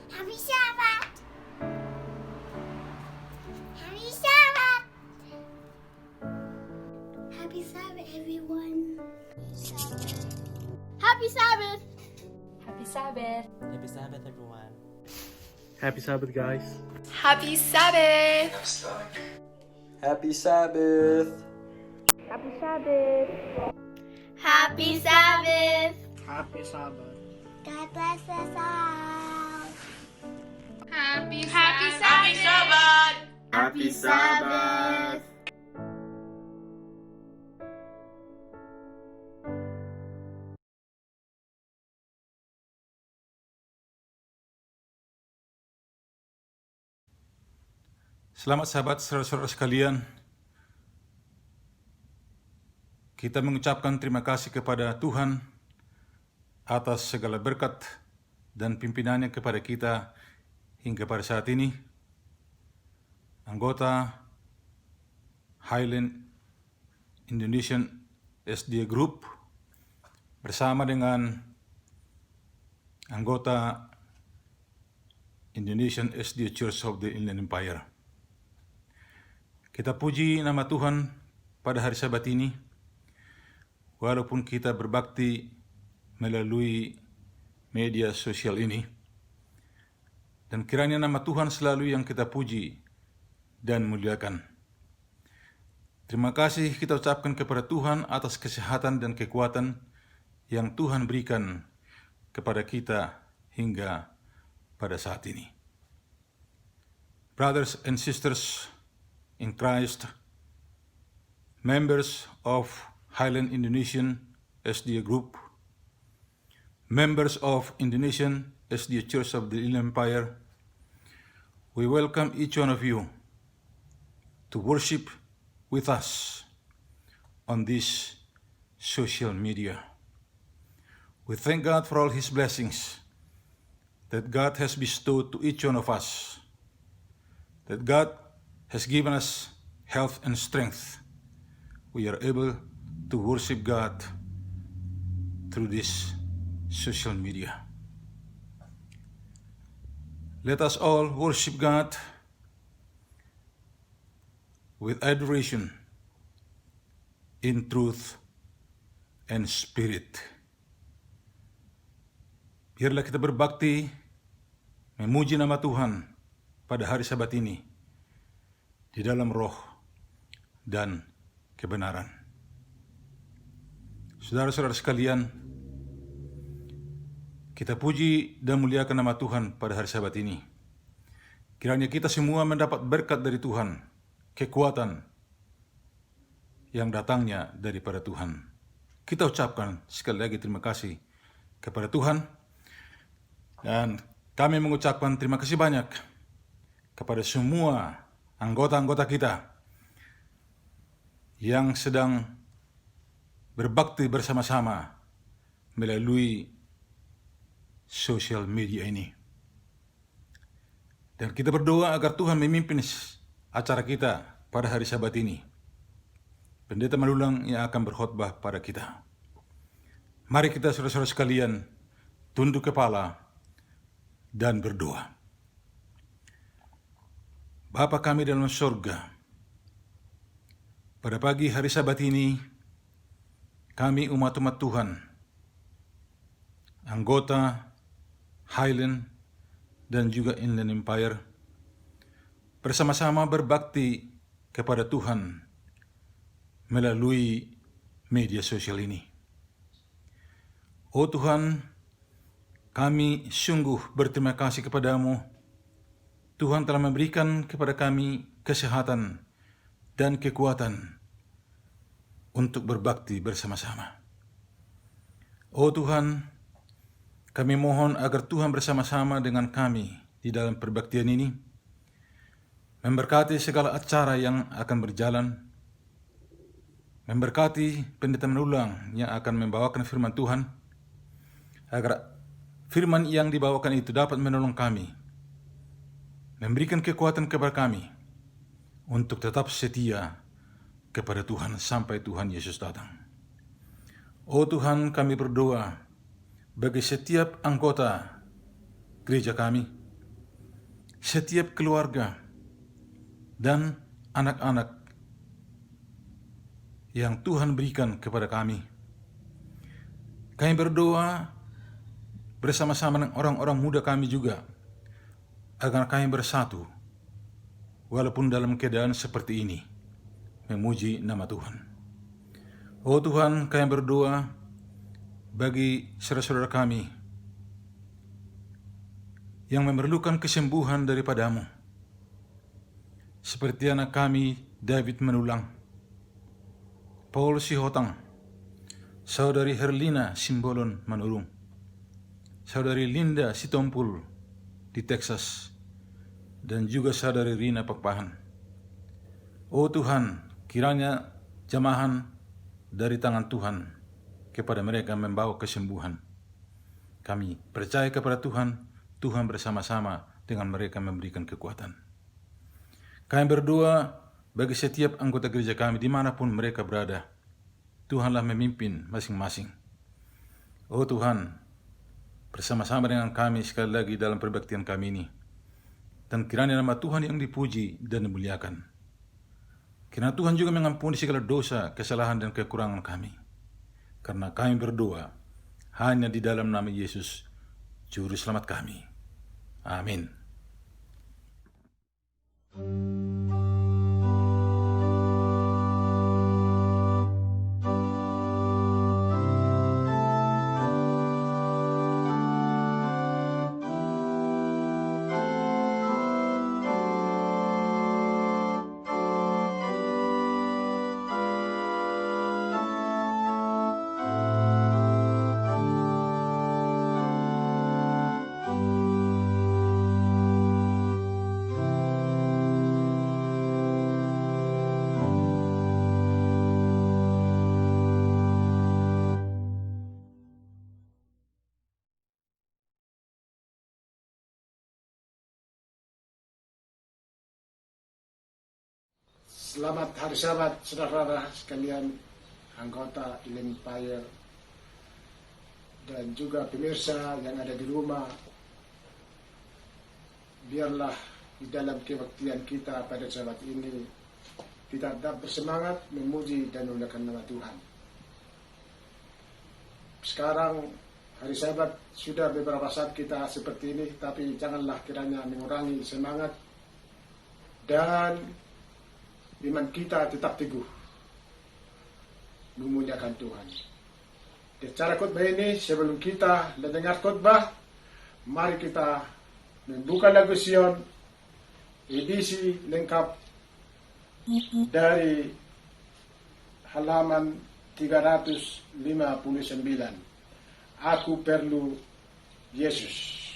Happy Sabbath! Happy Sabbath! Happy Sabbath, everyone! Happy Sabbath! Happy Sabbath! Happy Sabbath, everyone. Happy Sabbath, guys. Happy Sabbath! Happy Sabbath! Happy Sabbath! Happy Sabbath. God bless us all! Happy Sabbath! Happy Sabbath. Selamat sahabat saudara-saudara sekalian. Kita mengucapkan terima kasih kepada Tuhan atas segala berkat dan pimpinannya kepada kita hingga pada saat ini. Anggota Highland Indonesian SDA Group bersama dengan anggota Indonesian SDA Church of the Inland Empire. Kita puji nama Tuhan pada hari Sabat ini, walaupun kita berbakti melalui media sosial ini, dan kiranya nama Tuhan selalu yang kita puji dan muliakan. Terima kasih kita ucapkan kepada Tuhan atas kesehatan dan kekuatan yang Tuhan berikan kepada kita hingga pada saat ini. Brothers and sisters in Christ, members of Highland Indonesian SDA Group, members of Indonesian SDA Church of the Inland Empire, we welcome each one of you to worship with us on this social media. We thank God for all His blessings that God has bestowed to each one of us, that God has given us health and strength. We are able to worship God through this social media. Let us all worship God with adoration in truth and spirit. Biarlah kita berbakti memuji nama Tuhan pada hari Sabat ini di dalam roh dan kebenaran. Saudara-saudara sekalian, kita puji dan muliakan nama Tuhan pada hari Sabat ini. Kiranya kita semua mendapat berkat dari Tuhan, kekuatan yang datangnya daripada Tuhan. Kita ucapkan sekali lagi terima kasih kepada Tuhan, dan kami mengucapkan terima kasih banyak kepada semua anggota-anggota kita yang sedang berbakti bersama-sama melalui sosial media ini. Dan kita berdoa agar Tuhan memimpin acara kita pada hari Sabat ini. Pendeta Malulang yang akan berkhotbah pada kita. Mari kita saudara-saudara sekalian tunduk kepala dan berdoa. Bapa kami dalam surga, pada pagi hari Sabat ini, kami umat-umat Tuhan, anggota Highland dan juga Inland Empire, bersama-sama berbakti kepada Tuhan melalui media sosial ini. Oh Tuhan, kami sungguh berterima kasih kepadamu. Tuhan telah memberikan kepada kami kesehatan dan kekuatan untuk berbakti bersama-sama. Oh Tuhan, kami mohon agar Tuhan bersama-sama dengan kami di dalam perbaktian ini, memberkati segala acara yang akan berjalan, memberkati pendeta Malulang yang akan membawakan firman Tuhan, agar firman yang dibawakan itu dapat menolong kami, memberikan kekuatan kepada kami untuk tetap setia kepada Tuhan sampai Tuhan Yesus datang. Oh Tuhan, kami berdoa bagi setiap anggota gereja kami, setiap keluarga dan anak-anak yang Tuhan berikan kepada kami. Kami berdoa bersama-sama dengan orang-orang muda kami juga, agar kami bersatu, walaupun dalam keadaan seperti ini, memuji nama Tuhan. Oh Tuhan, kami berdoa bagi saudara-saudara kami yang memerlukan kesembuhan daripadamu, seperti anak kami David Menulang, Paul Sihotang, Saudari Herlina Simbolon Manurung, Saudari Linda Sitompul di Texas, dan juga Saudari Rina Pakpahan. Oh Tuhan, kiranya jamahan dari tangan Tuhan kepada mereka membawa kesembuhan. Kami percaya kepada Tuhan, Tuhan bersama-sama dengan mereka memberikan kekuatan. Kami berdoa bagi setiap anggota gereja kami dimanapun mereka berada. Tuhanlah memimpin masing-masing. Oh Tuhan, bersama-sama dengan kami sekali lagi dalam perbaktian kami ini. Dan kiranya nama Tuhan yang dipuji dan dimuliakan. Kiranya Tuhan juga mengampuni segala dosa, kesalahan dan kekurangan kami. Karena kami berdoa hanya di dalam nama Yesus, Juru Selamat kami. Amin. Selamat Hari Sabat, saudara-saudara sekalian, anggota Inland Empire dan juga pemirsa yang ada di rumah. Biarlah di dalam kebaktian kita pada sabat ini kita tetap bersemangat memuji dan memuliakan nama Tuhan. Sekarang hari Sabat sudah beberapa saat kita seperti ini, tapi janganlah kiranya mengurangi semangat dan iman kita tetap teguh memuliakan Tuhan. Di cara khotbah ini, sebelum kita mendengar khotbah, mari kita membuka lagu Sion edisi lengkap dari halaman 359. Aku perlu Yesus.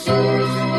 Yesus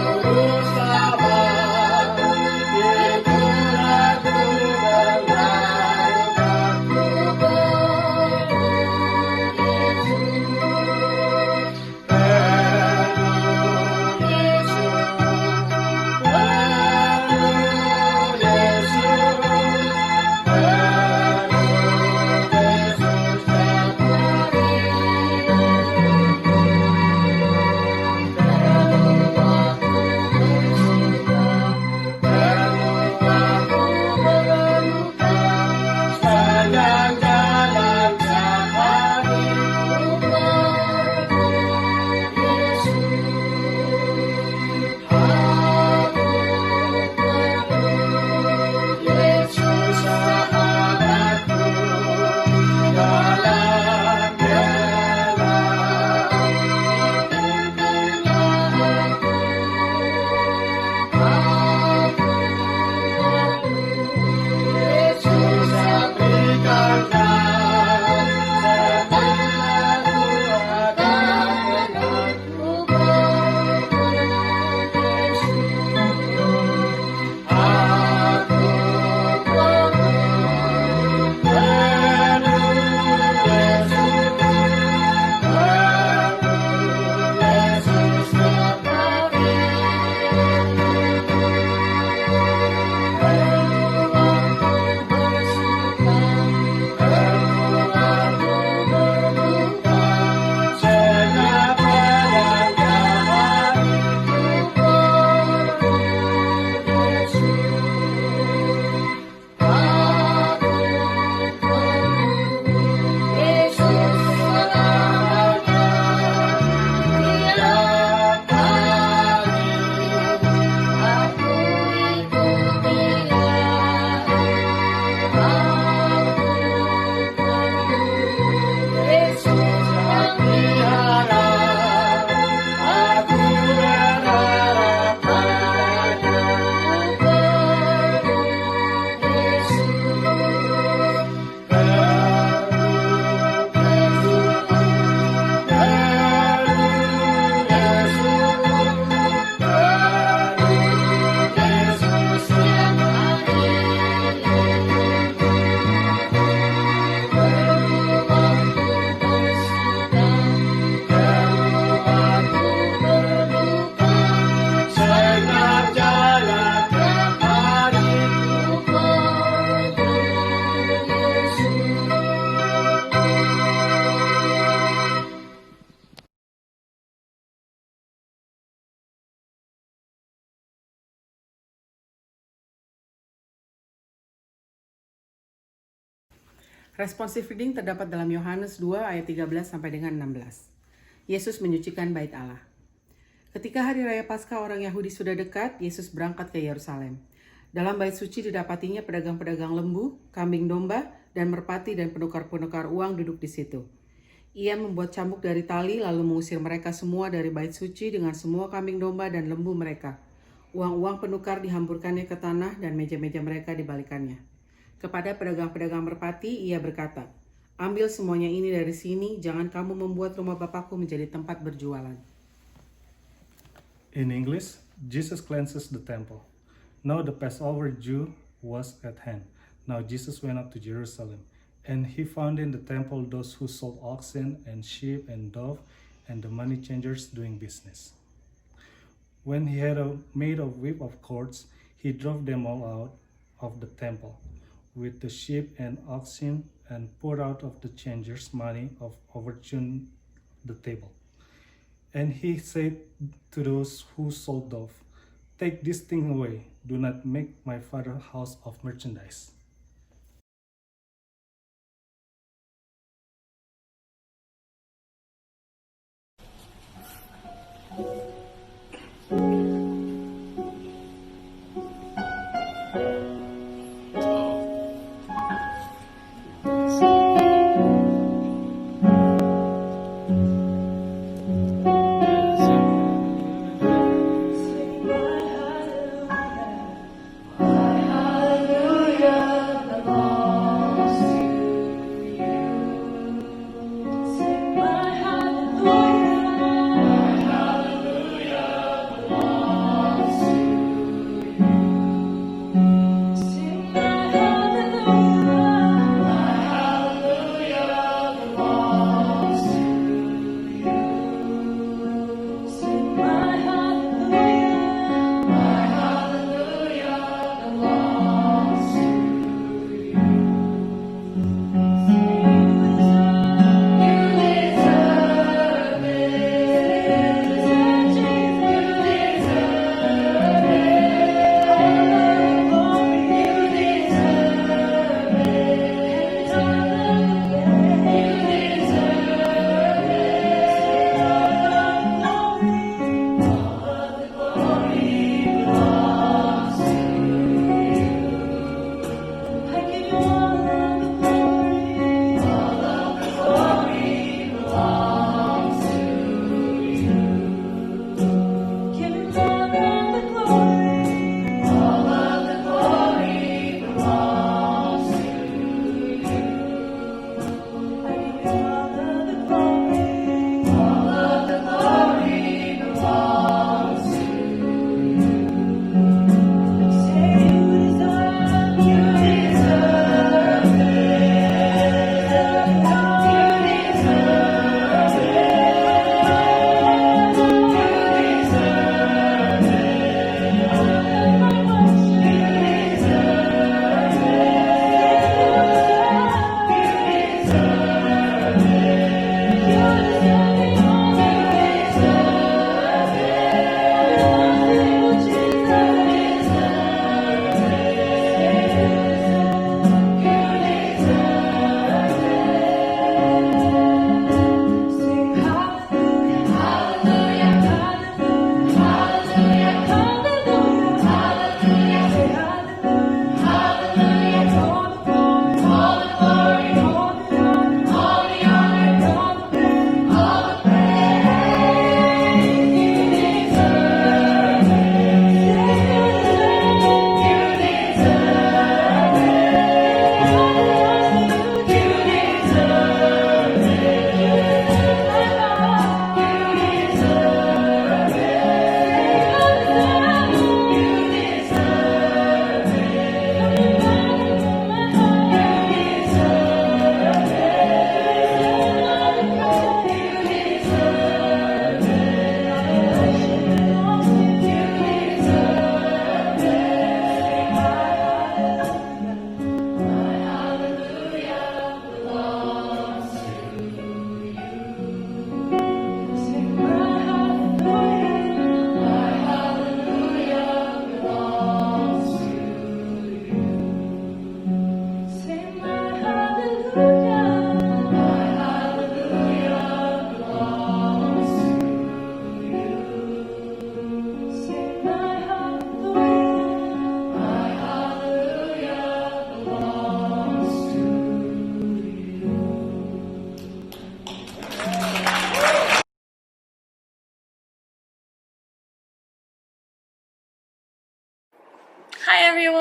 Responsive reading terdapat dalam Yohanes 2 ayat 13 sampai dengan 16. Yesus menyucikan bait Allah. Ketika hari raya Paskah orang Yahudi sudah dekat, Yesus berangkat ke Yerusalem. Dalam bait suci didapatinya pedagang-pedagang lembu, kambing domba, dan merpati dan penukar-penukar uang duduk di situ. Ia membuat cambuk dari tali lalu mengusir mereka semua dari bait suci dengan semua kambing domba dan lembu mereka. Uang-uang penukar dihamburkannya ke tanah dan meja-meja mereka dibalikannya. Kepada pedagang-pedagang merpati ia berkata, "Ambil semuanya ini dari sini, jangan kamu membuat rumah Bapakku menjadi tempat berjualan." In English, Jesus cleanses the temple. Now the Passover Jew was at hand. Now Jesus went up to Jerusalem. And he found in the temple those who sold oxen and sheep and dove and the money changers doing business. When he had made a whip of cords, he drove them all out of the temple with the sheep and oxen and poured out of the changers' money of overturned the table. And he said to those who sold dove, "Take this thing away. Do not make my father's house of merchandise." Hallelujah.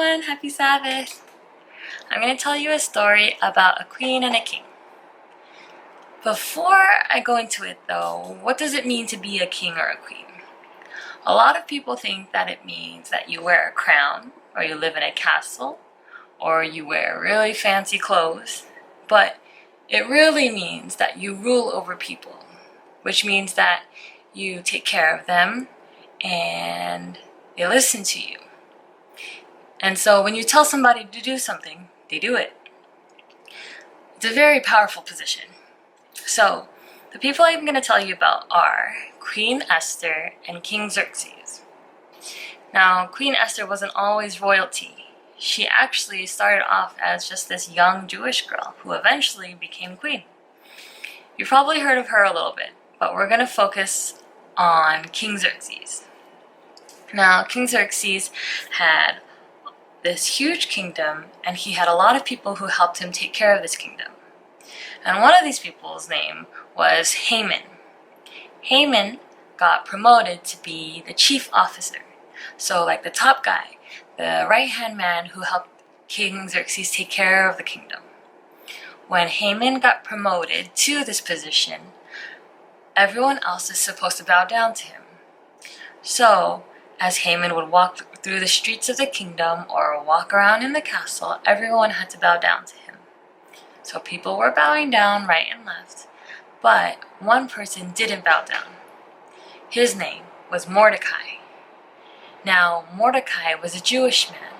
everyone, happy Sabbath! I'm going to tell you a story about a queen and a king. Before I go into it though, what does it mean to be a king or a queen? A lot of people think that it means that you wear a crown, or you live in a castle, or you wear really fancy clothes, but it really means that you rule over people, which means that you take care of them and they listen to you. And so when you tell somebody to do something, they do it. It's a very powerful position. So the people I'm going to tell you about are Queen Esther and King Xerxes. Now, Queen Esther wasn't always royalty. She actually started off as just this young Jewish girl who eventually became queen. You've probably heard of her a little bit, but we're going to focus on King Xerxes. Now, King Xerxes had this huge kingdom, and he had a lot of people who helped him take care of this kingdom. And one of these people's name was Haman. Haman got promoted to be the chief officer. So like the top guy, the right-hand man who helped King Xerxes take care of the kingdom. When Haman got promoted to this position, everyone else is supposed to bow down to him. So, as Haman would walk through the streets of the kingdom or walk around in the castle, everyone had to bow down to him. So people were bowing down right and left, but one person didn't bow down. His name was Mordecai. Now, Mordecai was a Jewish man,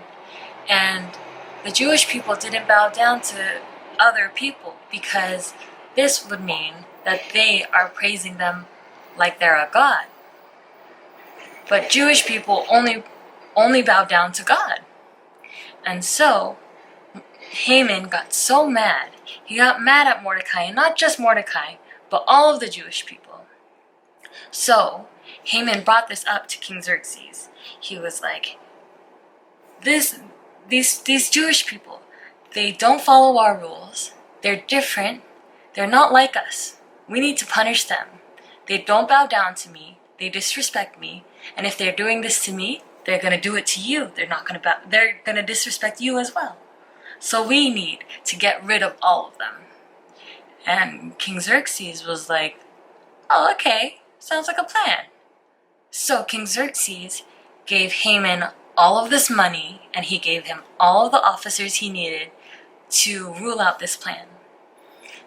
and the Jewish people didn't bow down to other people because this would mean that they are praising them like they're a god. But Jewish people only bow down to God. And so, Haman got so mad. He got mad at Mordecai, and not just Mordecai, but all of the Jewish people. So, Haman brought this up to King Xerxes. He was like, these Jewish people, they don't follow our rules. They're different. They're not like us. We need to punish them. They don't bow down to me. They disrespect me. And if they're doing this to me, they're going to do it to you. They're going to disrespect you as well. So we need to get rid of all of them. And King Xerxes was like, oh, okay, sounds like a plan. So King Xerxes gave Haman all of this money, and he gave him all of the officers he needed to rule out this plan.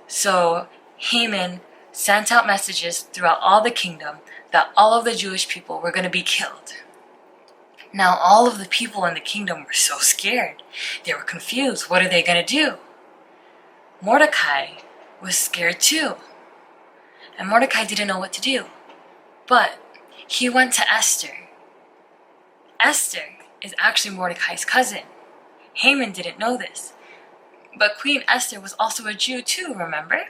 So Haman sent out messages throughout all the kingdom that all of the Jewish people were going to be killed. Now all of the people in the kingdom were so scared. They were confused. What are they going to do? Mordecai was scared too. And Mordecai didn't know what to do. But he went to Esther. Esther is actually Mordecai's cousin. Haman didn't know this. But Queen Esther was also a Jew too, remember?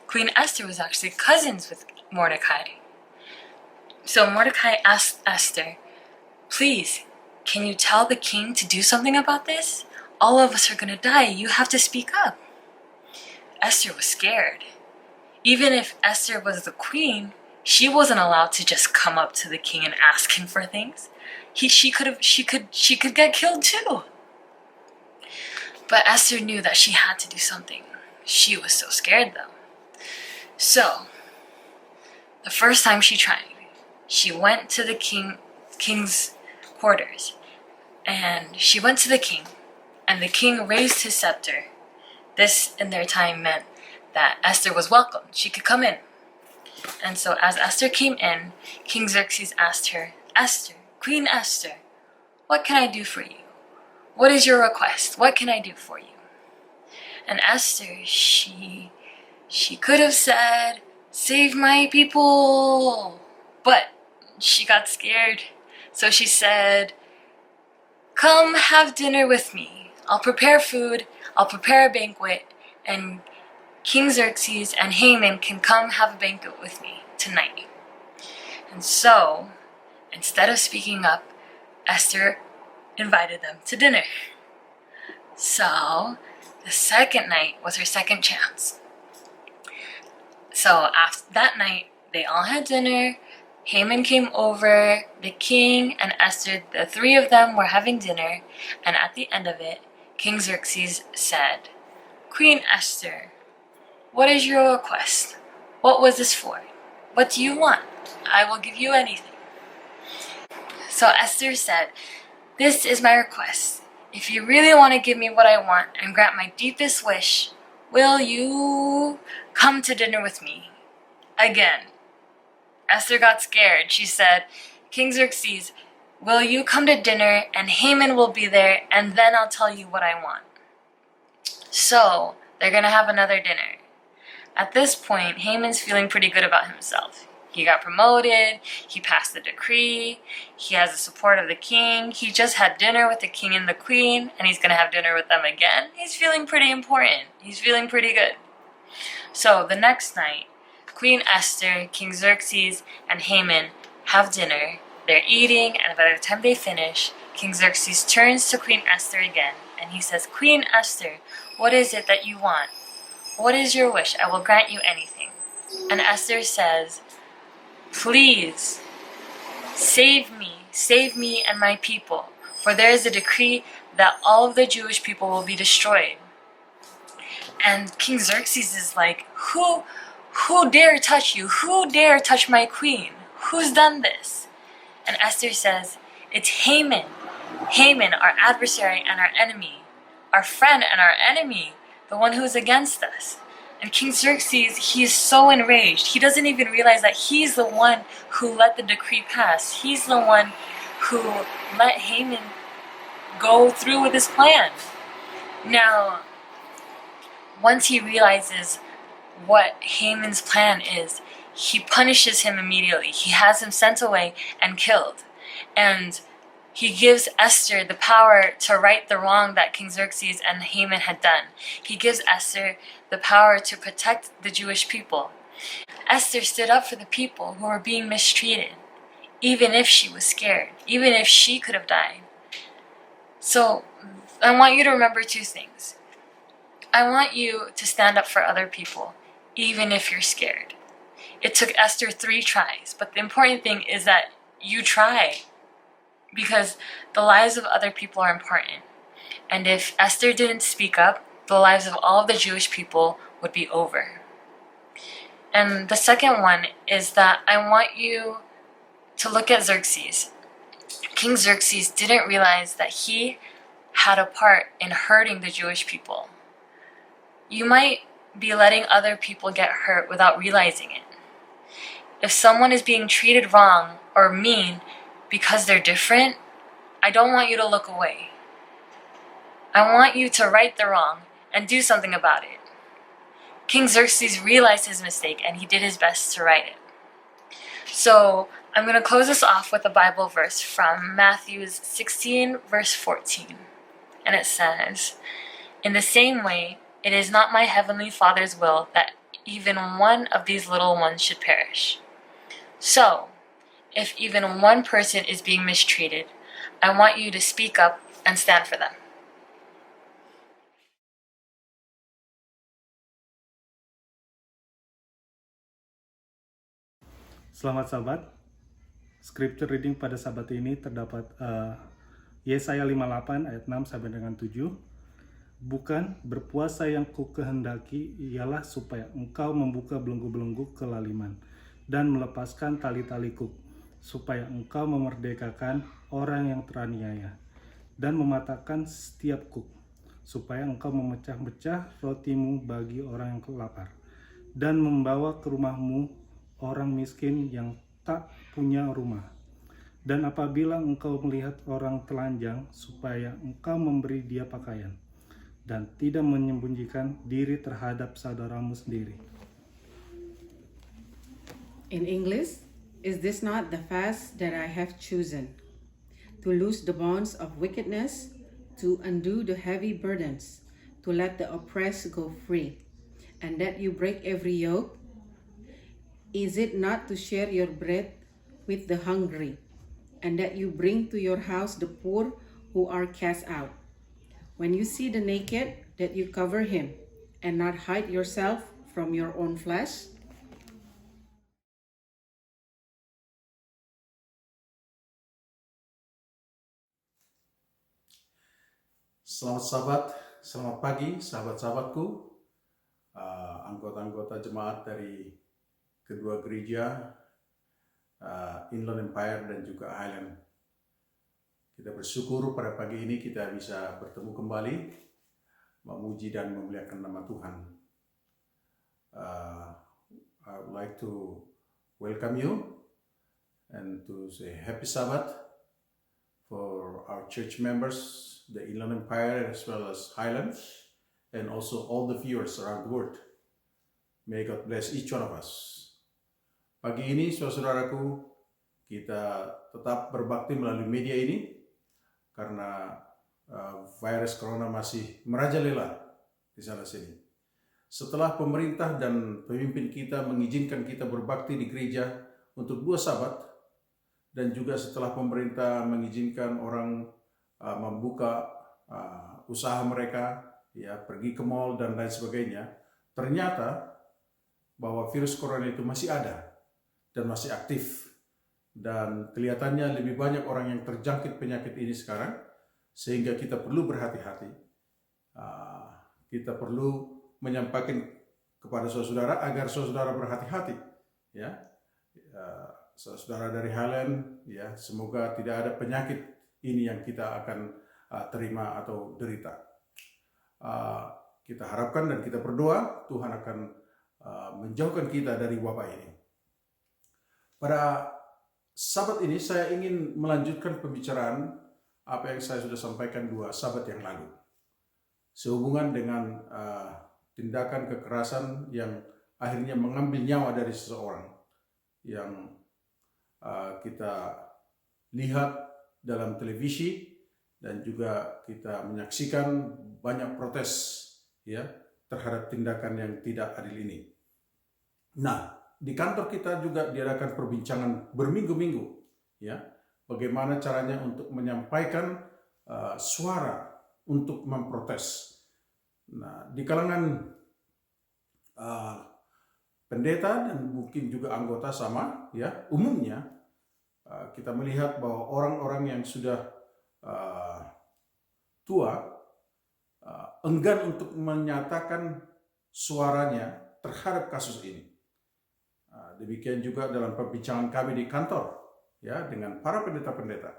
Queen Esther was actually cousins with Mordecai. So Mordecai asked Esther, please, can you tell the king to do something about this? All of us are going to die. You have to speak up. Esther was scared. Even if Esther was the queen, she wasn't allowed to just come up to the king and ask him for things. She could get killed too. But Esther knew that she had to do something. She was so scared though. So, the first time she tried, she went to the king's quarters, and she went to the king, and the king raised his scepter. This, in their time, meant that Esther was welcome. She could come in. And so as Esther came in, King Xerxes asked her, Esther, Queen Esther, what can I do for you? What is your request? What can I do for you? And Esther, she could have said, save my people. But she got scared. So she said, come have dinner with me. I'll prepare food. I'll prepare a banquet. And King Xerxes and Haman can come have a banquet with me tonight. And so, instead of speaking up, Esther invited them to dinner. So, the second night was her second chance. So after that night, they all had dinner, Haman came over, the king and Esther, the three of them were having dinner, and at the end of it, King Xerxes said, "Queen Esther, what is your request? What was this for? What do you want? I will give you anything." So Esther said, "This is my request. If you really want to give me what I want and grant my deepest wish, will you come to dinner with me?" Again. Esther got scared. She said, "King Xerxes, will you come to dinner and Haman will be there and then I'll tell you what I want." So they're going to have another dinner. At this point, Haman's feeling pretty good about himself. He got promoted, he passed the decree, he has the support of the king, he just had dinner with the king and the queen, and he's going to have dinner with them again. He's feeling pretty important. He's feeling pretty good. So the next night, Queen Esther, King Xerxes, and Haman have dinner. They're eating, and by the time they finish, King Xerxes turns to Queen Esther again, and he says, "Queen Esther, what is it that you want? What is your wish? I will grant you anything." And Esther says, "Please, save me and my people, for there is a decree that all of the Jewish people will be destroyed." And King Xerxes is like, Who dare touch you? Who dare touch my queen? Who's done this? And Esther says, "It's Haman. Haman, our adversary and our enemy. Our friend and our enemy. The one who's against us." And King Xerxes, he is so enraged. He doesn't even realize that he's the one who let the decree pass. He's the one who let Haman go through with his plan. Now, once he realizes what Haman's plan is, he punishes him immediately. He has him sent away and killed. And he gives Esther the power to right the wrong that King Xerxes and Haman had done. He gives Esther the power to protect the Jewish people. Esther stood up for the people who were being mistreated, even if she was scared, even if she could have died. So I want you to remember two things. I want you to stand up for other people, even if you're scared. It took Esther 3 tries, but the important thing is that you try, because the lives of other people are important. And if Esther didn't speak up, the lives of all of the Jewish people would be over. And the second one is that I want you to look at Xerxes. King Xerxes didn't realize that he had a part in hurting the Jewish people. You might be letting other people get hurt without realizing it. If someone is being treated wrong or mean because they're different, I don't want you to look away. I want you to right the wrong and do something about it. King Xerxes realized his mistake and he did his best to right it. So I'm going to close this off with a Bible verse from Matthew 16, verse 14. And it says, "In the same way, it is not my heavenly Father's will that even one of these little ones should perish. So, if even one person is being mistreated, I want you to speak up and stand for them." Selamat sahabat. Scripture reading pada sahabat ini terdapat Yesaya 58 ayat 6 sampai dengan 7. "Bukan berpuasa yang ku kehendaki ialah supaya engkau membuka belenggu-belenggu kelaliman dan melepaskan tali-tali kuk, supaya engkau memerdekakan orang yang teraniaya dan mematahkan setiap kuk, supaya engkau memecah-mecah rotimu bagi orang yang lapar dan membawa ke rumahmu orang miskin yang tak punya rumah. Dan apabila engkau melihat orang telanjang, supaya engkau memberi dia pakaian, dan tidak menyembunyikan diri terhadap saudaramu sendiri." In English, "Is this not the fast that I have chosen? To loose the bonds of wickedness, to undo the heavy burdens, to let the oppressed go free, and that you break every yoke? Is it not to share your bread with the hungry, and that you bring to your house the poor who are cast out? When you see the naked, that you cover him, and not hide yourself from your own flesh? Selamat sahabat, selamat pagi sahabat-sahabatku, anggota-anggota jemaat dari kedua gereja Inland Empire dan juga Highland. Kita bersyukur pada pagi ini kita bisa bertemu kembali, memuji dan memuliakan nama Tuhan. I would like to welcome you and to say happy Sabbath for our church members, the Inland Empire as well as Highlands, and also all the viewers around the world. May God bless each one of us. Pagi ini, saudara-saudaraku, kita tetap berbakti melalui media ini karena virus corona masih merajalela di sana sini. Setelah pemerintah dan pemimpin kita mengizinkan kita berbakti di gereja untuk 2 Sabat, dan juga setelah pemerintah mengizinkan orang membuka usaha mereka, ya, pergi ke mall dan lain sebagainya, ternyata bahwa virus corona itu masih ada dan masih aktif, dan kelihatannya lebih banyak orang yang terjangkit penyakit ini sekarang, sehingga kita perlu berhati-hati. Kita perlu menyampaikan kepada saudara-saudara agar saudara berhati-hati, ya. Saudara dari Highland, ya, semoga tidak ada penyakit ini yang kita akan terima atau derita. Kita harapkan dan kita berdoa Tuhan akan menjauhkan kita dari wabah ini. Pada Sabat ini saya ingin melanjutkan pembicaraan apa yang saya sudah sampaikan 2 Sabat yang lalu, sehubungan dengan tindakan kekerasan yang akhirnya mengambil nyawa dari seseorang yang kita lihat dalam televisi, dan juga kita menyaksikan banyak protes, ya, terhadap tindakan yang tidak adil ini. Nah, di kantor kita juga diadakan perbincangan berminggu-minggu, ya, bagaimana caranya untuk menyampaikan suara untuk memprotes. Nah, di kalangan pendeta dan mungkin juga anggota sama, ya, umumnya kita melihat bahwa orang-orang yang sudah tua enggan untuk menyatakan suaranya terhadap kasus ini. Demikian juga dalam perbincangan kami di kantor, ya, dengan para pendeta-pendeta.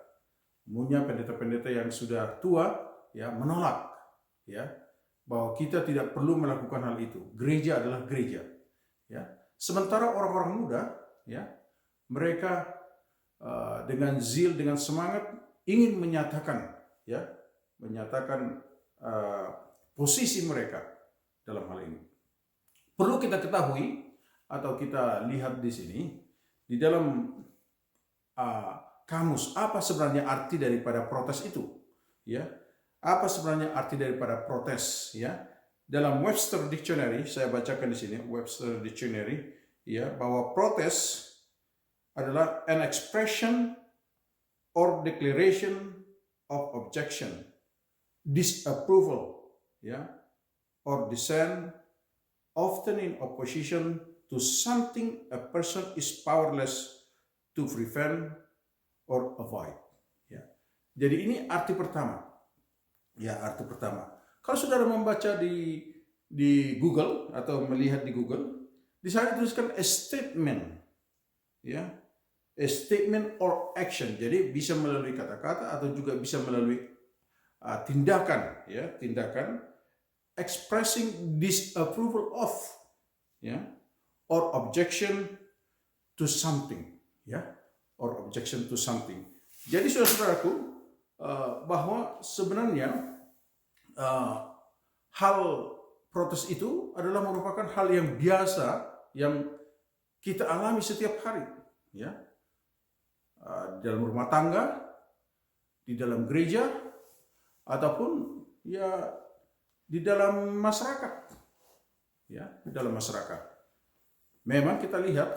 Umumnya pendeta-pendeta yang sudah tua, ya, menolak, ya, bahwa kita tidak perlu melakukan hal itu. Gereja adalah gereja, ya. Sementara orang-orang muda, ya, mereka dengan zeal, dengan semangat ingin menyatakan, ya, menyatakan posisi mereka dalam hal ini. Perlu kita ketahui atau kita lihat di sini di dalam kamus apa sebenarnya arti daripada protes itu, ya. Apa sebenarnya arti daripada protes, ya? Dalam Webster Dictionary, saya bacakan di sini Webster Dictionary, ya, bahwa protes adalah an expression or declaration of objection, disapproval, ya, or dissent, often in opposition to something a person is powerless to prevent or avoid. Ya. Jadi ini arti pertama. Ya, arti pertama. Kalau saudara membaca di Google atau melihat di Google, di sana dituliskan a statement, ya, a statement or action. Jadi bisa melalui kata-kata atau juga bisa melalui tindakan, ya, tindakan expressing disapproval of, ya, or objection to something, ya, or objection to something. Jadi saudara-saudaraku, bahwa sebenarnya hal protes itu adalah merupakan hal yang biasa yang kita alami setiap hari, ya. Di dalam rumah tangga, di dalam gereja, ataupun, ya, di dalam masyarakat, ya, di dalam masyarakat. Memang kita lihat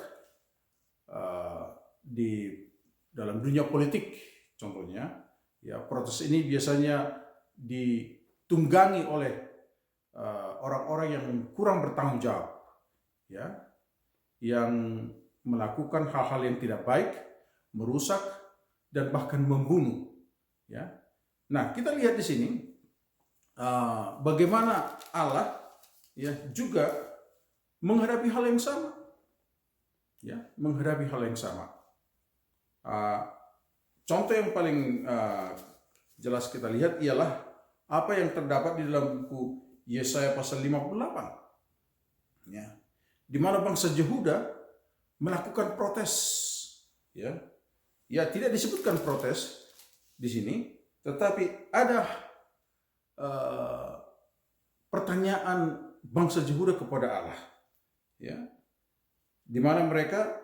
di dalam dunia politik, contohnya, ya, protes ini biasanya ditunggangi oleh orang-orang yang kurang bertanggung jawab, ya, yang melakukan hal-hal yang tidak baik, merusak, dan bahkan membunuh, ya. Nah, kita lihat di sini bagaimana Allah ya juga menghadapi hal yang sama, ya, menghadapi hal yang sama. Contoh yang paling jelas kita lihat ialah apa yang terdapat di dalam buku Yesaya pasal 58, ya, di mana bangsa Yehuda melakukan protes, ya, tidak disebutkan protes di sini, tetapi ada pertanyaan bangsa Yehuda kepada Allah, ya, di mana mereka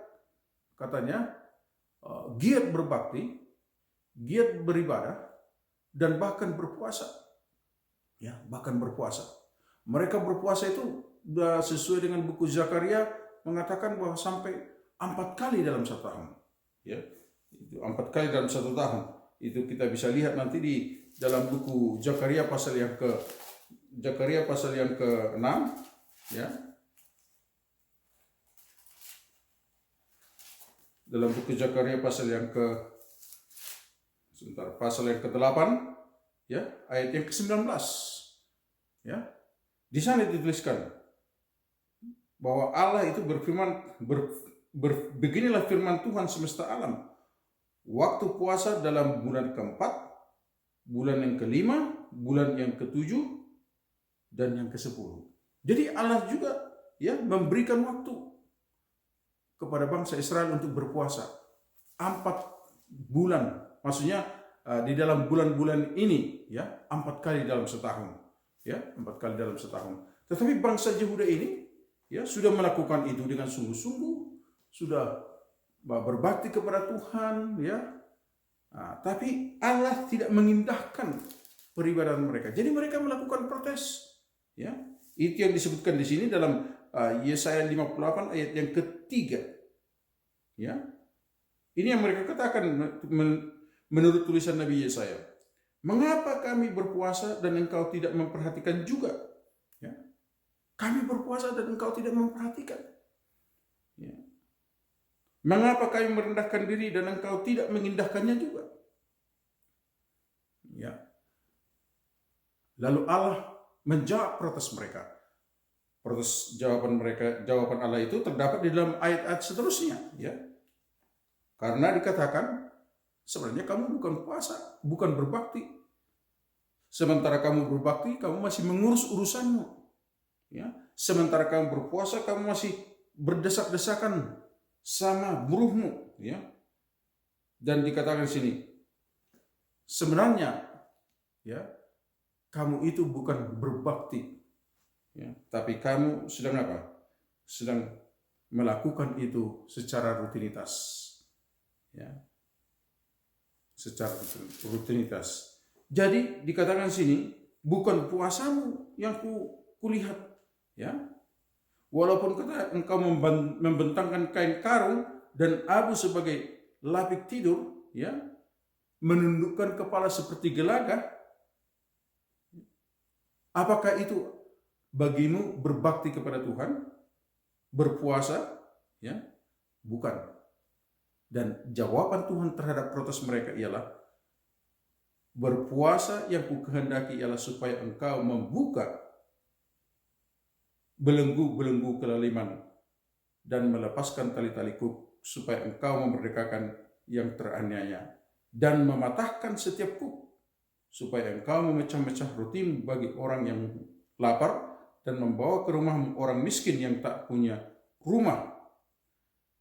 katanya giat berbakti, giat beribadah, dan bahkan berpuasa, ya, bahkan berpuasa. Mereka berpuasa itu sudah sesuai dengan buku Zakaria mengatakan bahwa sampai 4 kali dalam 1 tahun, ya, itu 4 kali dalam 1 tahun. Itu kita bisa lihat nanti di dalam buku Zakaria pasal yang ke-6, ya. Dalam buku Zakaria pasal yang ke-8, ya, ayat yang ke-19, ya. Di sana dituliskan bahwa Allah itu berfirman, beginilah firman Tuhan semesta alam. Waktu puasa dalam bulan ke-4, bulan yang ke-5, bulan yang ke-7, dan yang ke-10. Jadi Allah juga, ya, memberikan waktu kepada bangsa Israel untuk berpuasa 4 bulan. Maksudnya di dalam bulan-bulan ini, ya, 4 kali dalam setahun, ya, 4 kali dalam setahun. Tetapi bangsa Yehuda ini, ya, sudah melakukan itu dengan sungguh-sungguh, sudah berbakti kepada Tuhan, ya. Tapi Allah tidak mengindahkan peribadahan mereka. Jadi mereka melakukan protes, ya. Itu yang disebutkan di sini dalam Yesaya 58 ayat yang ke-3. Ya. Ini yang mereka katakan menurut tulisan Nabi Yesaya. Mengapa kami berpuasa dan engkau tidak memperhatikan juga? Ya. Kami berpuasa dan engkau tidak memperhatikan. Ya. Mengapa kami merendahkan diri dan engkau tidak mengindahkannya juga? Ya. Lalu Allah menjawab protes mereka. Jawaban Allah itu terdapat di dalam ayat-ayat seterusnya, ya. Karena dikatakan sebenarnya kamu bukan puasa, bukan berbakti. Sementara kamu berbakti, kamu masih mengurus urusanmu, ya. Sementara kamu berpuasa, kamu masih berdesak-desakan sama buruhmu, ya. Dan dikatakan di sini, sebenarnya, ya, kamu itu bukan berbakti, ya, tapi kamu sedang apa? Sedang melakukan itu secara rutinitas, ya, secara rutinitas. Jadi dikatakan sini bukan puasamu yang kulihat, ya. Walaupun engkau membentangkan kain karung dan abu sebagai lapik tidur, ya, menundukkan kepala seperti gelagah, apakah itu bagimu berbakti kepada Tuhan, berpuasa, ya? Bukan. Dan jawaban Tuhan terhadap protes mereka ialah, berpuasa yang kukehendaki ialah supaya engkau membuka belenggu-belenggu kelaliman dan melepaskan tali-tali kuk, supaya engkau memerdekakan yang teraniaya dan mematahkan setiap kuk, supaya engkau memecah-mecah rotimu bagi orang yang lapar dan membawa ke rumahmu orang miskin yang tak punya rumah.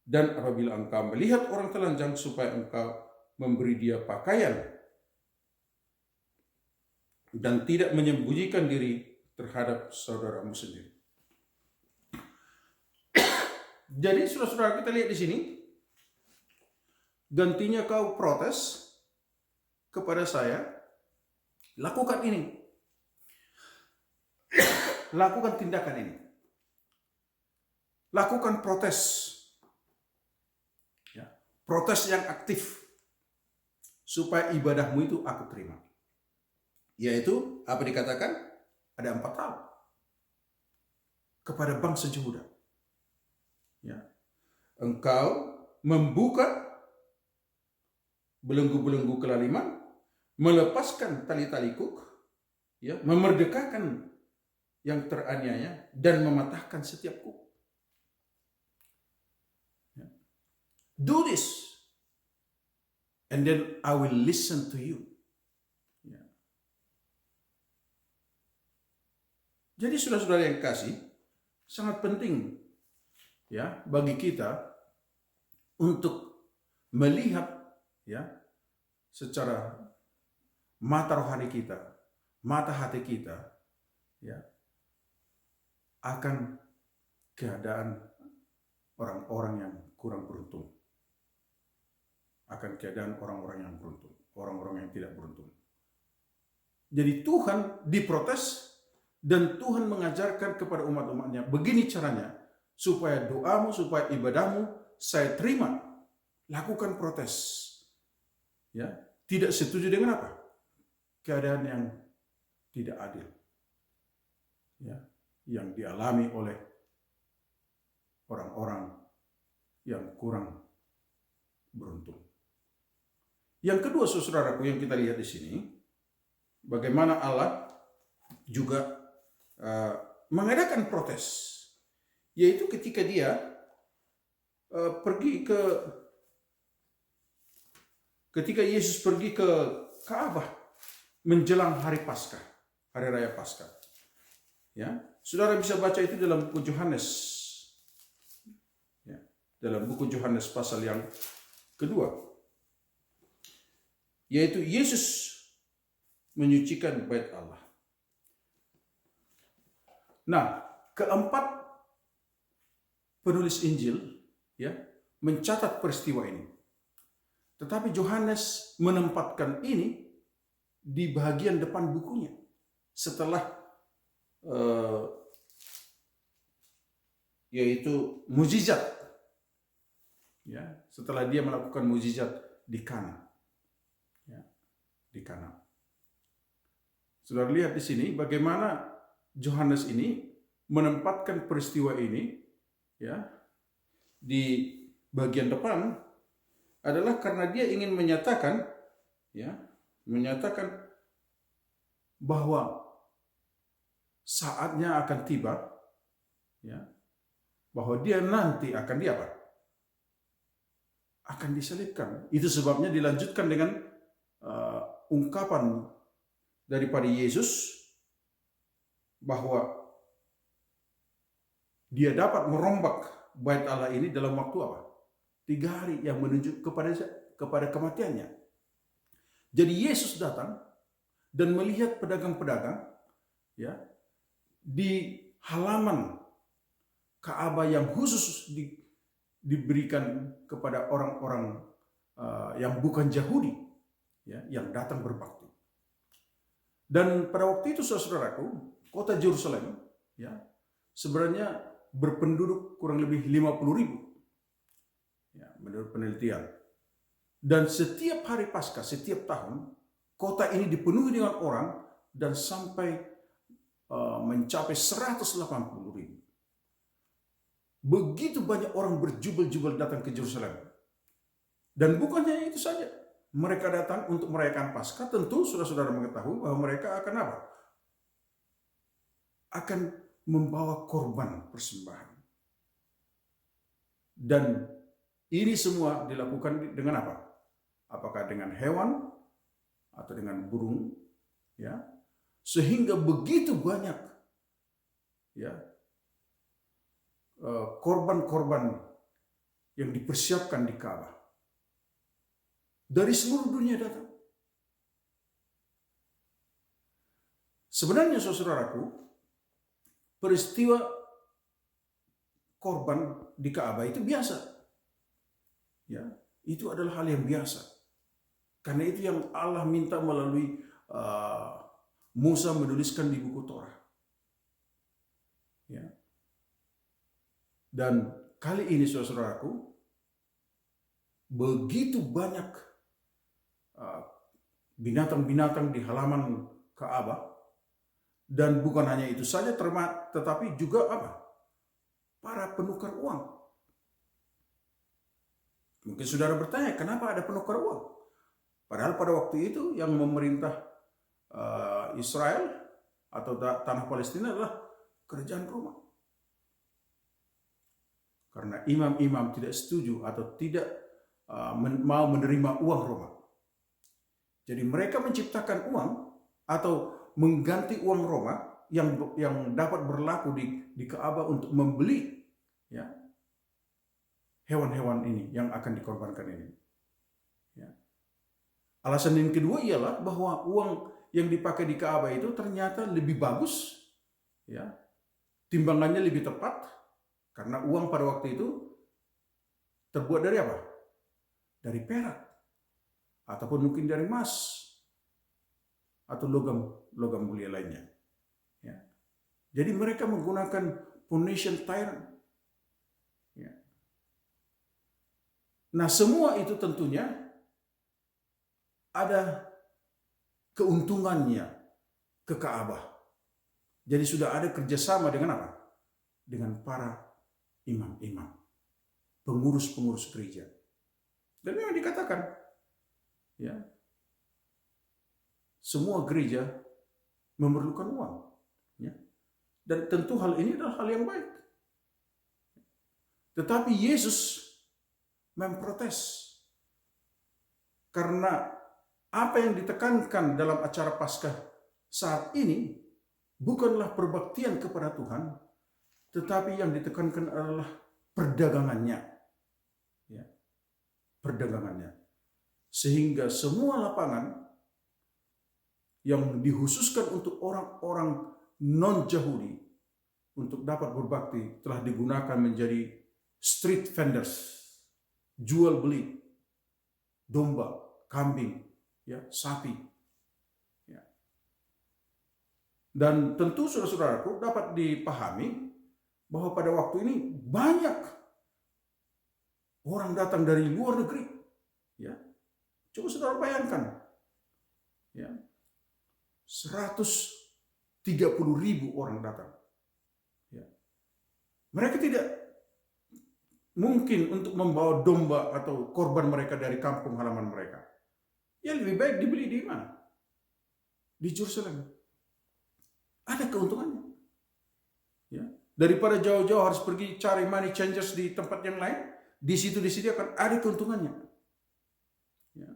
Dan apabila engkau melihat orang telanjang, supaya engkau memberi dia pakaian dan tidak menyembunyikan diri terhadap saudaramu sendiri. Jadi saudara-saudara, kita lihat di sini, gantinya kau protes kepada saya, lakukan ini. Lakukan tindakan ini. Lakukan protes. Ya, protes yang aktif. Supaya ibadahmu itu aku terima. Yaitu, apa dikatakan? Ada 4 hal. Kepada bangsa Yehuda. Ya. Engkau membuka belenggu-belenggu kelaliman, melepaskan tali-tali kuk, ya, memerdekakan yang teraniaya dan mematahkan setiap kuku. Ya. Do this, and then I will listen to you. Ya. Jadi saudara-saudara yang kasih, sangat penting ya bagi kita untuk melihat ya secara mata rohani kita, mata hati kita ya akan keadaan orang-orang yang kurang beruntung. Akan keadaan orang-orang yang beruntung, orang-orang yang tidak beruntung. Jadi Tuhan diprotes dan Tuhan mengajarkan kepada umat-umatnya, begini caranya supaya doamu, supaya ibadahmu saya terima. Lakukan protes. Ya, tidak setuju dengan apa? Keadaan yang tidak adil. Ya, yang dialami oleh orang-orang yang kurang beruntung. Yang kedua, saudaraku, yang kita lihat di sini, bagaimana Allah juga mengadakan protes, yaitu ketika dia ketika Yesus pergi ke Ka'bah menjelang hari Paskah, hari raya Paskah. Ya, saudara bisa baca itu dalam buku Yohanes. Ya, dalam buku Yohanes pasal yang kedua. Yaitu Yesus menyucikan bait Allah. Nah, keempat penulis Injil ya mencatat peristiwa ini. Tetapi Yohanes menempatkan ini di bagian depan bukunya setelah yaitu mukjizat. Ya, setelah dia melakukan mukjizat di Kana. Ya, di Kana. Saudara lihat di sini bagaimana Yohanes ini menempatkan peristiwa ini ya di bagian depan adalah karena dia ingin menyatakan bahwa saatnya akan tiba ya bahwa dia nanti akan akan disalibkan. Itu sebabnya dilanjutkan dengan ungkapan daripada Yesus bahwa dia dapat merombak bait Allah ini dalam waktu 3 hari yang menunjuk kepada kematiannya. Jadi Yesus datang dan melihat pedagang-pedagang ya di halaman Ka'bah yang khusus diberikan kepada orang-orang yang bukan Yahudi ya yang datang berbakti. Dan pada waktu itu saudaraku, kota Yerusalem ya sebenarnya berpenduduk kurang lebih 50.000 ya, menurut penelitian. Dan setiap hari Paskah, setiap tahun, kota ini dipenuhi dengan orang dan sampai mencapai 180.000. Begitu banyak orang berjubel-jubel datang ke Yerusalem. Dan bukan hanya itu saja. Mereka datang untuk merayakan Paskah, tentu saudara-saudara mengetahui bahwa mereka akan apa? Akan membawa korban persembahan. Dan ini semua dilakukan dengan apa? Apakah dengan hewan atau dengan burung? Ya, sehingga begitu banyak ya korban-korban yang dipersiapkan di Ka'bah. Dari seluruh dunia datang. Sebenarnya saudaraku, peristiwa korban di Ka'bah itu biasa. Ya, itu adalah hal yang biasa. Karena itu yang Allah minta melalui Musa menuliskan di buku Torah. Ya. Dan kali ini saudaraku, begitu banyak binatang-binatang di halaman Ka'bah, dan bukan hanya itu saja, tetapi juga para penukar uang. Mungkin saudara bertanya, kenapa ada penukar uang? Padahal pada waktu itu yang memerintah Israel atau tanah Palestina adalah kerajaan Roma. Karena imam-imam tidak setuju atau tidak mau menerima uang Roma. Jadi mereka menciptakan uang atau mengganti uang Roma yang dapat berlaku di Ka'bah untuk membeli ya hewan-hewan ini yang akan dikorbankan ini. Ya. Alasan yang kedua ialah bahwa uang yang dipakai di Ka'bah itu ternyata lebih bagus, ya, timbangannya lebih tepat karena uang pada waktu itu terbuat dari apa? Dari perak ataupun mungkin dari emas atau logam mulia lainnya. Ya. Jadi mereka menggunakan Phoenician tyrant. Ya. Nah, semua itu tentunya ada keuntungannya ke Ka'bah. Jadi sudah ada kerjasama dengan apa? Dengan para imam-imam, pengurus-pengurus gereja. Dan memang dikatakan, ya, semua gereja memerlukan uang. Ya. Dan tentu hal ini adalah hal yang baik. Tetapi Yesus memprotes. Karena apa yang ditekankan dalam acara Paskah saat ini bukanlah perbaktian kepada Tuhan, tetapi yang ditekankan adalah perdagangannya. Ya. Perdagangannya. Sehingga semua lapangan yang dikhususkan untuk orang-orang non-Yahudi untuk dapat berbakti telah digunakan menjadi street vendors, jual beli domba, kambing, ya, sapi. Ya. Dan tentu saudara-saudaraku dapat dipahami bahwa pada waktu ini banyak orang datang dari luar negeri. Ya. Coba saudara bayangkan. Ya. 130.000 orang datang. Ya. Mereka tidak mungkin untuk membawa domba atau korban mereka dari kampung halaman mereka. Ya lebih baik dibeli di mana? Di Yerusalem. Ada keuntungannya. Ya. Daripada jauh-jauh harus pergi cari money changers di tempat yang lain, di situ disediakan, ada keuntungannya. Ya.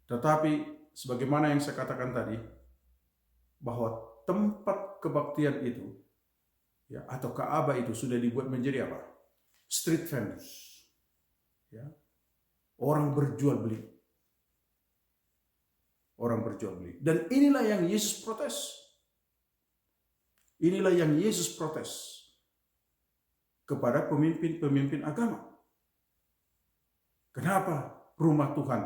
Tetapi sebagaimana yang saya katakan tadi, bahwa tempat kebaktian itu, ya, atau Ka'bah itu sudah dibuat menjadi apa? Street vendors. Ya. Orang berjual beli. Orang berjual beli. Dan inilah yang Yesus protes. Inilah yang Yesus protes kepada pemimpin-pemimpin agama. Kenapa rumah Tuhan?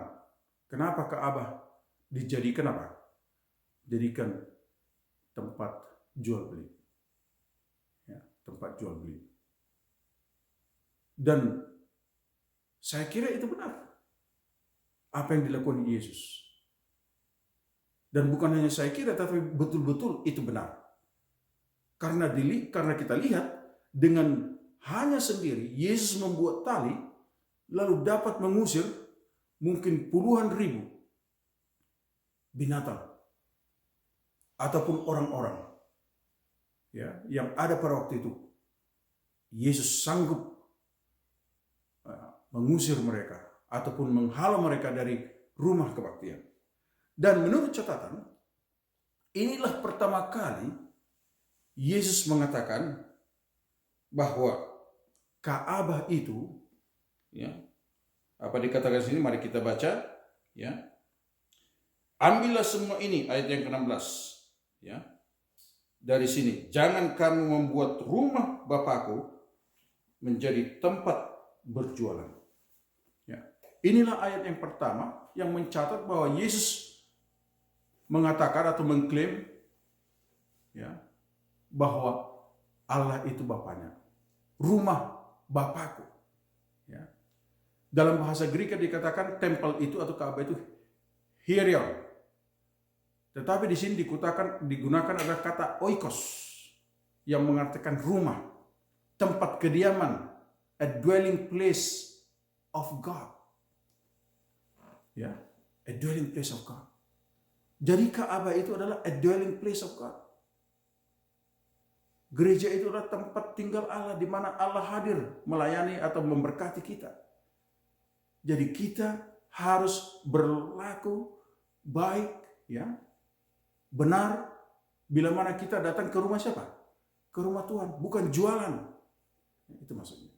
Kenapa Ka'bah dijadikan apa? Jadikan tempat jual beli. Ya, tempat jual beli. Dan saya kira itu benar. Apa yang dilakukan Yesus. Dan bukan hanya saya kira, tapi betul-betul itu benar. Karena kita lihat dengan hanya sendiri Yesus membuat tali, lalu dapat mengusir mungkin puluhan ribu binatang ataupun orang-orang, ya, yang ada pada waktu itu. Yesus sanggup mengusir mereka ataupun menghalau mereka dari rumah kebaktian. Dan menurut catatan, inilah pertama kali Yesus mengatakan bahwa Ka'bah itu, ya, apa dikatakan sini? Mari kita baca, ya. Ambillah semua ini, ayat yang ke-16, ya. Dari sini, jangan kamu membuat rumah Bapakku menjadi tempat berjualan. Ya. Inilah ayat yang pertama yang mencatat bahwa Yesus mengatakan atau mengklaim, ya, bahwa Allah itu Bapaknya. Rumah Bapakku. Ya. Dalam bahasa Greek dikatakan tempel itu atau Ka'bah itu Hierion. Tetapi di sini digunakan adalah kata oikos yang mengartikan rumah, tempat kediaman, a dwelling place of God. Ya, a dwelling place of God. Jadi Ka'bah itu adalah a dwelling place of God. Gereja itu adalah tempat tinggal Allah di mana Allah hadir melayani atau memberkati kita. Jadi kita harus berlaku baik, ya, benar bila mana kita datang ke rumah siapa? Ke rumah Tuhan, bukan jualan. Itu maksudnya.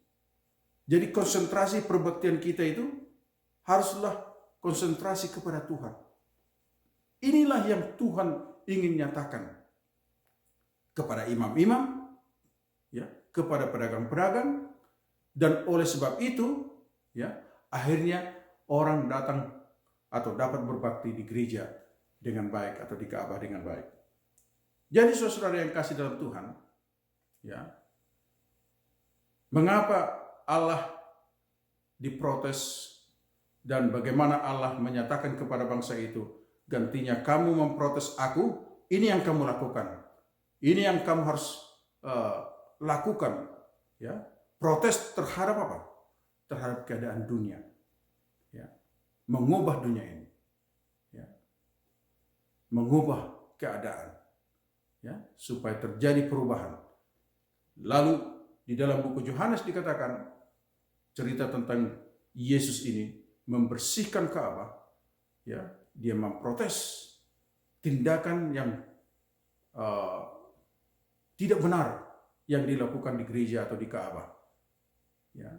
Jadi konsentrasi perbaktian kita itu haruslah konsentrasi kepada Tuhan. Inilah yang Tuhan ingin nyatakan kepada imam-imam, ya, kepada pedagang-pedagang, dan oleh sebab itu, ya, akhirnya orang datang atau dapat berbakti di gereja dengan baik atau di Ka'bah dengan baik. Jadi saudara yang kasih dalam Tuhan, ya, mengapa Allah diprotes dan bagaimana Allah menyatakan kepada bangsa itu, gantinya kamu memprotes aku, ini yang kamu lakukan. Ini yang kamu harus lakukan, ya. Protes terhadap apa? Terhadap keadaan dunia, ya. Mengubah dunia ini, ya. Mengubah keadaan, ya, supaya terjadi perubahan. Lalu di dalam buku Yohanes dikatakan cerita tentang Yesus ini membersihkan Ka'bah, ya. Dia memprotes tindakan yang tidak benar yang dilakukan di gereja atau di Ka'bah. Ya.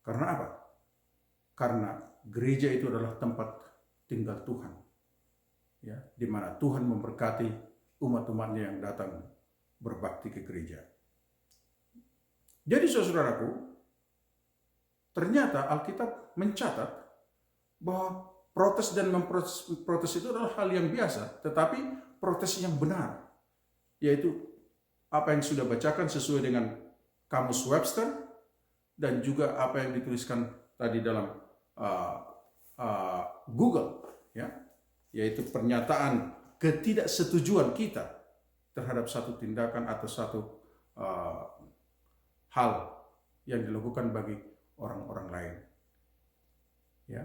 Karena apa? Karena gereja itu adalah tempat tinggal Tuhan. Ya, di mana Tuhan memberkati umat-umatnya yang datang berbakti ke gereja. Jadi saudaraku, ternyata Alkitab mencatat bahwa protes dan memprotes itu adalah hal yang biasa, tetapi protes yang benar, yaitu apa yang sudah bacakan sesuai dengan Kamus Webster dan juga apa yang dituliskan tadi dalam Google, ya, yaitu pernyataan ketidaksetujuan kita terhadap satu tindakan atau satu hal yang dilakukan bagi orang-orang lain, ya,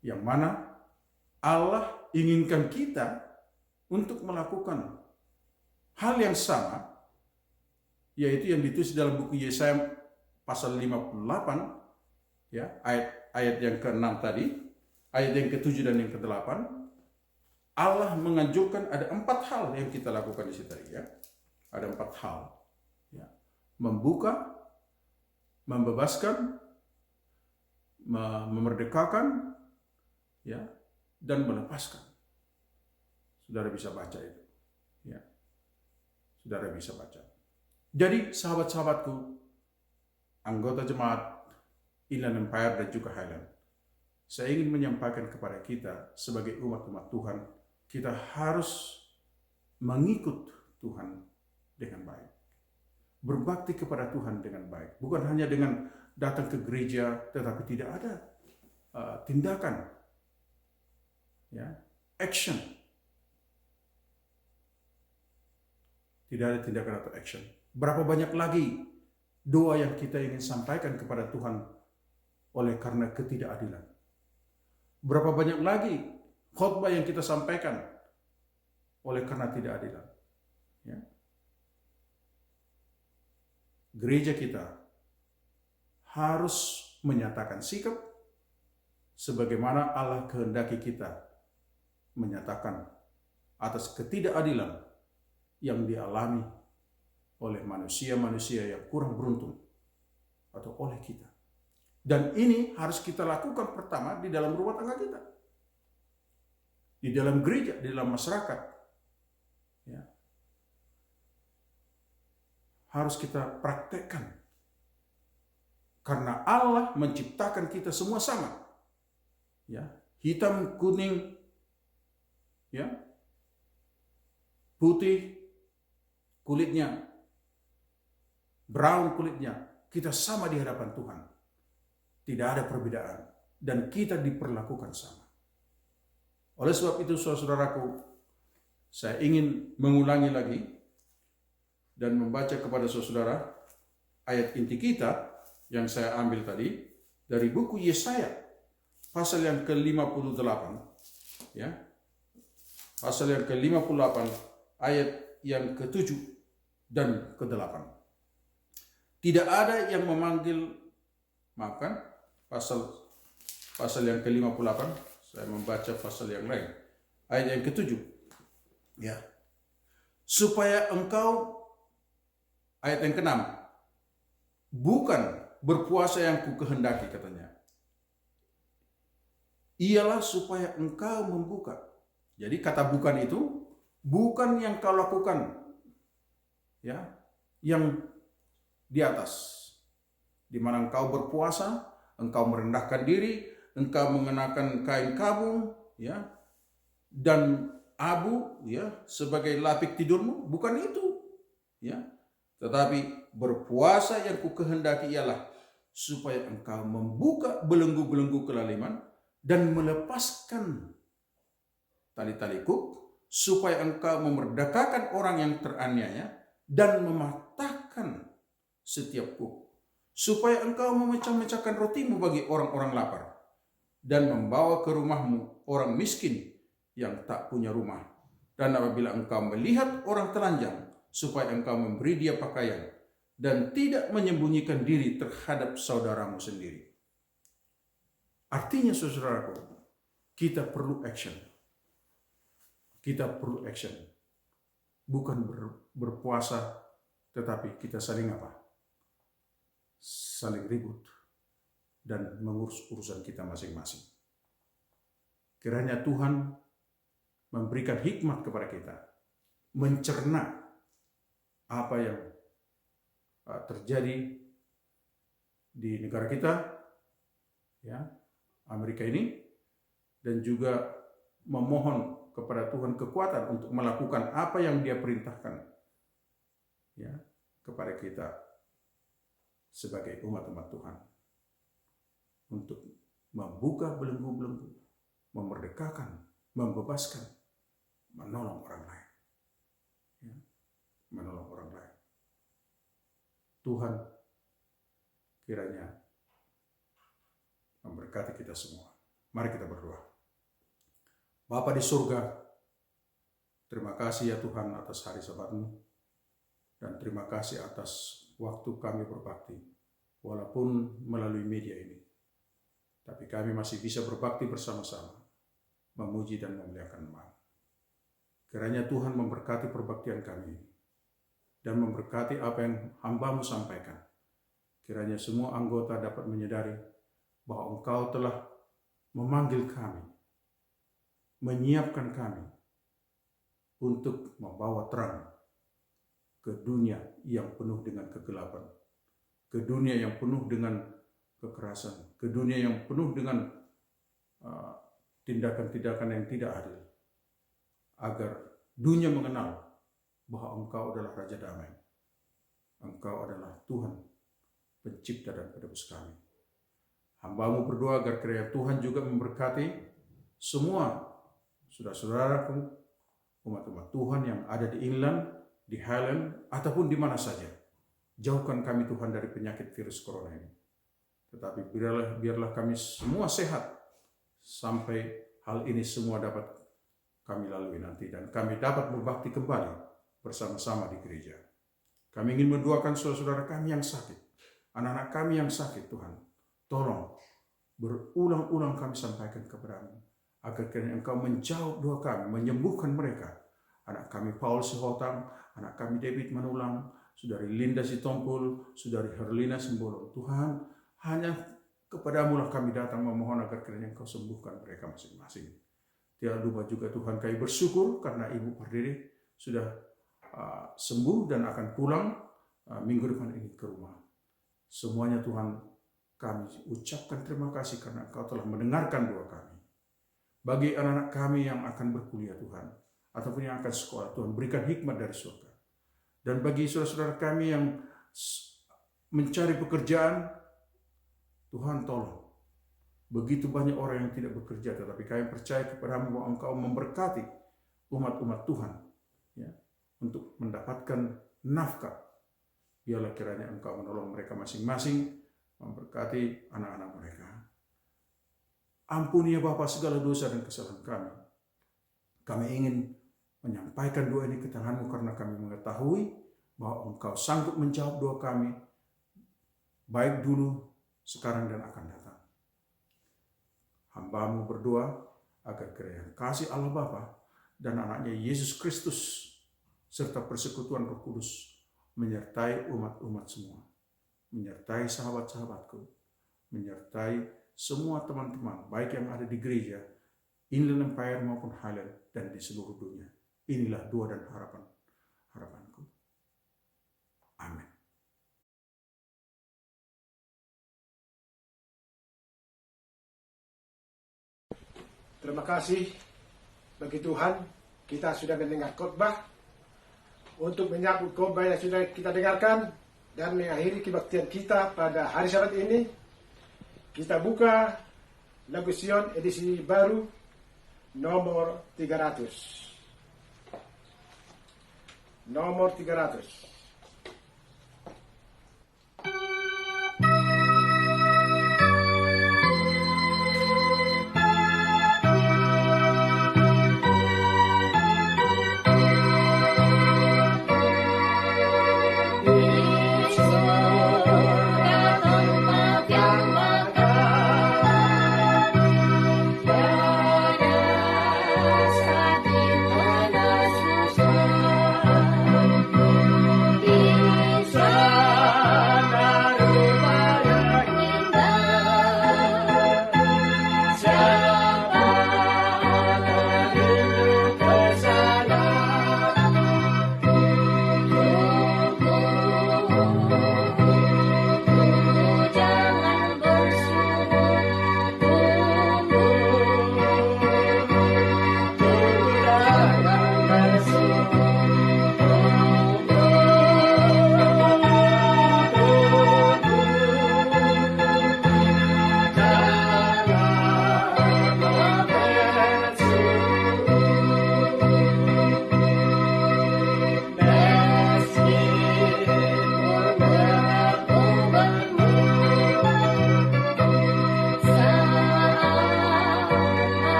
yang mana Allah inginkan kita untuk melakukan hal yang sama, yaitu yang ditulis dalam buku Yesaya pasal 58, ya, ayat yang ke-6 tadi, ayat yang ke-7 dan yang ke-8. Allah menganjurkan ada 4 hal yang kita lakukan di situ, ya. Ada 4 hal, ya. Membuka, membebaskan, memerdekakan, ya, dan melepaskan. Saudara bisa baca itu, ya. Saudara bisa baca. Jadi sahabat-sahabatku, anggota jemaat Inland Empire dan juga Highland, saya ingin menyampaikan kepada kita sebagai umat-umat Tuhan, kita harus mengikut Tuhan dengan baik. Berbakti kepada Tuhan dengan baik. Bukan hanya dengan datang ke gereja, tetapi tidak ada tindakan, ya, action. Tidak ada tindakan atau action. Berapa banyak lagi doa yang kita ingin sampaikan kepada Tuhan oleh karena ketidakadilan. Berapa banyak lagi khotbah yang kita sampaikan oleh karena ketidakadilan. Ya. Gereja kita harus menyatakan sikap sebagaimana Allah kehendaki kita menyatakan atas ketidakadilan yang dialami oleh manusia-manusia yang kurang beruntung atau oleh kita. Dan ini harus kita lakukan pertama di dalam rumah tangga kita, di dalam gereja, di dalam masyarakat, ya. Harus kita praktekkan karena Allah menciptakan kita semua sama, ya, hitam, kuning, ya, putih kulitnya, brown kulitnya, kita sama di hadapan Tuhan. Tidak ada perbedaan dan kita diperlakukan sama. Oleh sebab itu saudaraku, saya ingin mengulangi lagi dan membaca kepada saudara ayat inti kita yang saya ambil tadi dari buku Yesaya pasal yang ke-58, ya. pasal yang ke-58 ayat yang ke-7 dan ke-8. Tidak ada yang memanggil, maafkan, pasal yang ke-58, saya membaca pasal yang lain. Ayat yang ke-7. Ya. Supaya engkau, ayat yang ke-6, bukan berpuasa yang ku kehendaki, katanya. Ialah supaya engkau membuka. Jadi kata bukan itu bukan yang kau lakukan, ya, yang di atas, di mana engkau berpuasa, engkau merendahkan diri, engkau mengenakan kain kabung, ya, dan abu, ya, sebagai lapik tidurmu, bukan itu, ya. Tetapi berpuasa yang ku kehendaki ialah supaya engkau membuka belenggu-belenggu kelaliman dan melepaskan tali-tali kuk, supaya engkau memerdekakan orang yang teraniaya dan mematahkan setiap kuk, supaya engkau memecah-mecahkan rotimu bagi orang-orang lapar dan membawa ke rumahmu orang miskin yang tak punya rumah. Dan apabila engkau melihat orang telanjang, supaya engkau memberi dia pakaian dan tidak menyembunyikan diri terhadap saudaramu sendiri. Artinya, saudaraku, kita perlu action. Kita perlu action. Bukan berpuasa, tetapi kita saling apa? Saling ribut dan mengurus urusan kita masing-masing. Kiranya Tuhan memberikan hikmat kepada kita, mencerna apa yang terjadi di negara kita, ya, Amerika ini, dan juga memohon kepada Tuhan kekuatan untuk melakukan apa yang Dia perintahkan, ya, kepada kita sebagai umat-umat Tuhan, untuk membuka belenggu-belenggu, memerdekakan, membebaskan, menolong orang lain, ya, menolong orang lain. Tuhan kiranya memberkati kita semua. Mari kita berdoa. Bapa di surga, terima kasih ya Tuhan atas hari Sabat-Mu, dan terima kasih atas waktu kami berbakti, walaupun melalui media ini. Tapi kami masih bisa berbakti bersama-sama, memuji dan memuliakan Nama. Kiranya Tuhan memberkati perbaktian kami ini, dan memberkati apa yang hamba-Mu sampaikan. Kiranya semua anggota dapat menyadari bahwa Engkau telah memanggil kami, menyiapkan kami untuk membawa terang ke dunia yang penuh dengan kegelapan, ke dunia yang penuh dengan kekerasan, ke dunia yang penuh dengan tindakan-tindakan yang tidak adil, agar dunia mengenal bahwa Engkau adalah Raja Damai, Engkau adalah Tuhan, Pencipta dan Penebus kami. Hamba-Mu berdoa agar kiranya Tuhan juga memberkati semua saudara-saudaraku, umat-umat Tuhan yang ada di England, di Highland, ataupun di mana saja. Jauhkan kami Tuhan dari penyakit virus corona ini. Tetapi biarlah kami semua sehat sampai hal ini semua dapat kami lalui nanti, dan kami dapat berbakti kembali bersama-sama di gereja. Kami ingin mendoakan saudara-saudara kami yang sakit, anak-anak kami yang sakit, Tuhan. Tolong, berulang-ulang kami sampaikan kepada-Mu, agar kiranya Engkau menjawab doa kami, menyembuhkan mereka. Anak kami Paul Sihotang, anak kami David Manulang, Saudari Linda Sitompul, Saudari Herlina Sembolong. Tuhan, hanya kepada-Mu lah kami datang memohon agar kiranya Engkau sembuhkan mereka masing-masing. Tiada lupa juga Tuhan, kami bersyukur karena Ibu Pardede sudah sembuh dan akan pulang minggu depan ini ke rumah. Semuanya Tuhan, kami ucapkan terima kasih karena Engkau telah mendengarkan doa kami. Bagi anak-anak kami yang akan berkuliah Tuhan, ataupun yang akan sekolah, Tuhan berikan hikmat dari surga. Dan bagi saudara-saudara kami yang mencari pekerjaan, Tuhan tolong. Begitu banyak orang yang tidak bekerja, tetapi kami percaya kepada-Mu bahwa Engkau memberkati umat-umat Tuhan, ya, untuk mendapatkan nafkah. Biarlah kiranya Engkau menolong mereka masing-masing, memberkati anak-anak mereka. Ampuni ya Bapa segala dosa dan kesalahan kami. Kami ingin menyampaikan doa ini ke tangan-Mu karena kami mengetahui bahwa Engkau sanggup menjawab doa kami, baik dulu, sekarang, dan akan datang. Hamba-Mu berdoa agar kiranya kasih Allah Bapa dan anaknya Yesus Kristus serta persekutuan Roh Kudus menyertai umat-umat semua, menyertai sahabat-sahabatku, menyertai semua teman-teman, baik yang ada di gereja, Inland Empire maupun Highland, dan di seluruh dunia. Inilah doa dan harapanku. Amin. Terima kasih bagi Tuhan, kita sudah mendengar khotbah. Untuk menyambut khotbah yang sudah kita dengarkan dan mengakhiri kebaktian kita pada hari Sabat ini, kita buka lagu Sion edisi baru nomor 300. Nomor 300.